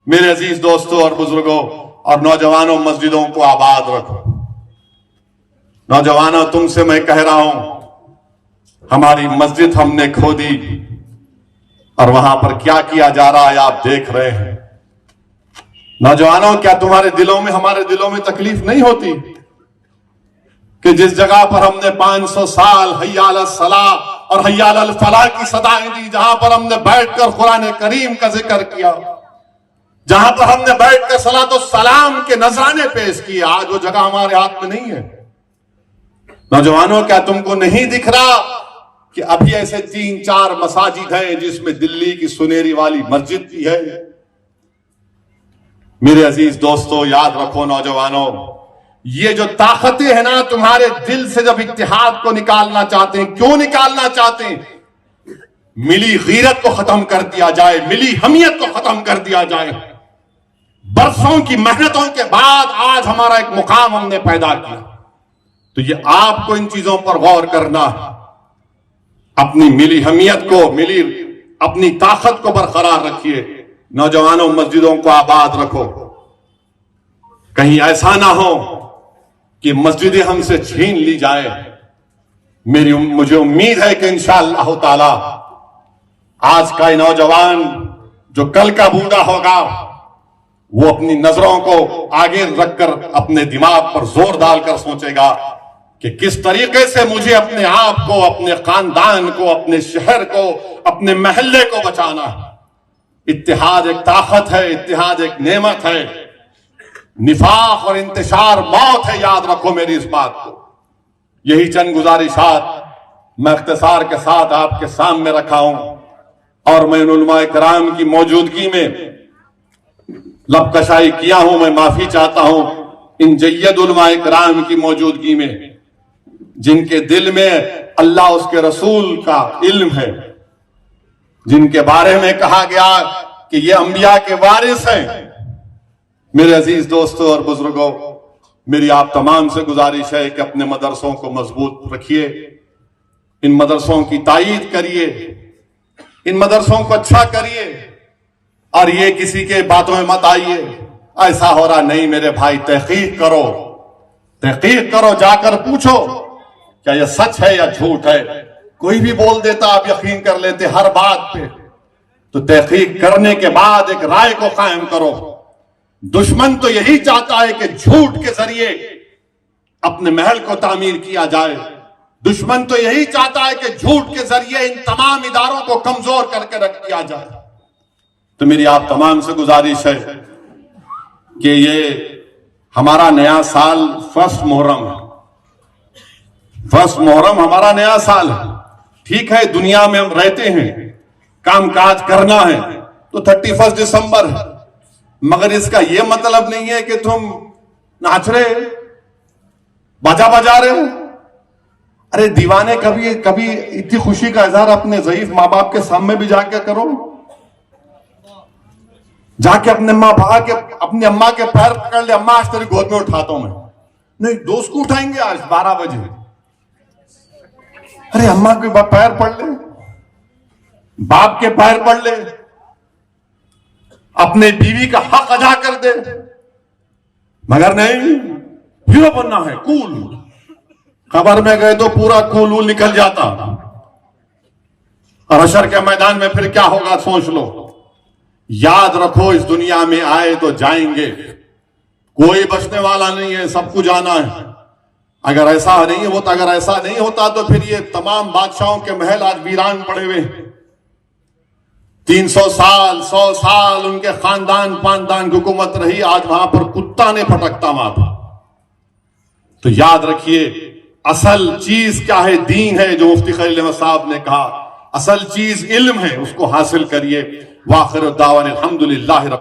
میرے عزیز دوستوں اور بزرگوں اور نوجوانوں، مسجدوں کو آباد رکھو۔ نوجوانوں، تم سے میں کہہ رہا ہوں، ہماری مسجد ہم نے کھو دی اور وہاں پر کیا کیا جا رہا ہے آپ دیکھ رہے ہیں۔ نوجوانوں، کیا تمہارے دلوں میں، ہمارے دلوں میں تکلیف نہیں ہوتی کہ جس جگہ پر ہم نے 500 سال حی علی الصلاح اور حی علی الفلاح کی صدائیں دی، جہاں پر ہم نے بیٹھ کر قرآن کریم کا ذکر کیا، جہاں پر ہم نے بیٹھ کر صلاۃ السلام کے نذرانے پیش کیے، آج وہ جگہ ہمارے ہاتھ میں نہیں ہے۔ نوجوانوں، کیا تم کو نہیں دکھ رہا کہ ابھی ایسے 3-4 مساجد ہیں جس میں دلی کی سنیری والی مسجد بھی ہے؟ میرے عزیز دوستو، یاد رکھو نوجوانوں، یہ جو طاقتیں ہیں نا تمہارے دل سے، جب اتحاد کو نکالنا چاہتے ہیں، کیوں نکالنا چاہتے ہیں؟ ملی غیرت کو ختم کر دیا جائے، ملی حمیت کو ختم کر دیا جائے۔ برسوں کی محنتوں کے بعد آج ہمارا ایک مقام ہم نے پیدا کیا، تو یہ آپ کو ان چیزوں پر غور کرنا ہے۔ اپنی ملی حمیت کو، اپنی طاقت کو برقرار رکھیے۔ نوجوانوں، مسجدوں کو آباد رکھو۔ کہیں ایسا نہ ہو کہ مسجدیں ہم سے چھین لی جائے۔ مجھے امید ہے کہ انشاءاللہ تعالی آج کا یہ نوجوان جو کل کا بوڑھا ہوگا، وہ اپنی نظروں کو آگے رکھ کر اپنے دماغ پر زور ڈال کر سوچے گا کہ کس طریقے سے مجھے اپنے آپ کو، اپنے خاندان کو، اپنے شہر کو، اپنے محلے کو بچانا ہے۔ اتحاد ایک طاقت ہے، اتحاد ایک نعمت ہے۔ نفاق اور انتشار موت ہے، یاد رکھو میری اس بات کو۔ یہی چند گزارشات میں اختصار کے ساتھ آپ کے سامنے رکھا ہوں، اور میں ان علماء کرام کی موجودگی میں لب کشائی کیا ہوں، میں معافی چاہتا ہوں ان جید علماء کرام کی موجودگی میں، جن کے دل میں اللہ اس کے رسول کا علم ہے، جن کے بارے میں کہا گیا کہ یہ انبیاء کے وارث ہیں۔ میرے عزیز دوستوں اور بزرگوں، میری آپ تمام سے گزارش ہے کہ اپنے مدرسوں کو مضبوط رکھیے، ان مدرسوں کی تائید کریے، ان مدرسوں کو اچھا کریے، اور یہ کسی کے باتوں میں مت آئیے ایسا ہو رہا نہیں۔ میرے بھائی، تحقیق کرو، تحقیق کرو، جا کر پوچھو کیا یہ سچ ہے یا جھوٹ ہے۔ کوئی بھی بول دیتا آپ یقین کر لیتے ہر بات پہ، تو تحقیق کرنے کے بعد ایک رائے کو قائم کرو۔ دشمن تو یہی چاہتا ہے کہ جھوٹ کے ذریعے اپنے محل کو تعمیر کیا جائے، دشمن تو یہی چاہتا ہے کہ جھوٹ کے ذریعے ان تمام اداروں کو کمزور کر کے رکھ دیا جائے۔ تو میری آپ تمام سے گزارش ہے کہ یہ ہمارا نیا سال فرسٹ محرم ہے، فرسٹ محرم ہمارا نیا سال ہے۔ ٹھیک ہے، دنیا میں ہم رہتے ہیں، کام کاج کرنا ہے، تو 31 دسمبر ہے، مگر اس کا یہ مطلب نہیں ہے کہ تم ناچ رہے، باجا بجا رہے۔ ارے دیوانے، کبھی اتنی خوشی کا اظہار اپنے ضعیف ماں باپ کے سامنے بھی جا کے کرو، جا کے اپنے اپنی اماں کے پیر پکڑ لے، اماں آج تیری گود میں اٹھاتا ہوں میں۔ نہیں، دوست کو اٹھائیں گے آج 12 بجے۔ ارے اماں کے پیر پڑ لے، باپ کے پیر پڑ لے، اپنے بیوی کا حق ادا کر دے، مگر نہیں، ہیرو بننا ہے، کول۔ خبر میں گئے تو پورا کول نکل جاتا، اور حشر کے میدان میں پھر کیا ہوگا سوچ لو۔ یاد رکھو، اس دنیا میں آئے تو جائیں گے، کوئی بچنے والا نہیں ہے، سب کو جانا ہے۔ اگر ایسا نہیں ہوتا تو پھر یہ تمام بادشاہوں کے محل آج ویران پڑے ہوئے، 300 سال 100 سال ان کے خاندان پاندان کی حکومت رہی، آج وہاں پر کتا نے پھٹکتا مارا۔ تو یاد رکھیے، اصل چیز کیا ہے؟ دین ہے، جو مفتی خلیل احمد صاحب نے کہا، اصل چیز علم ہے، اس کو حاصل کریے۔ وآخر الدعوانا الحمدللہ رب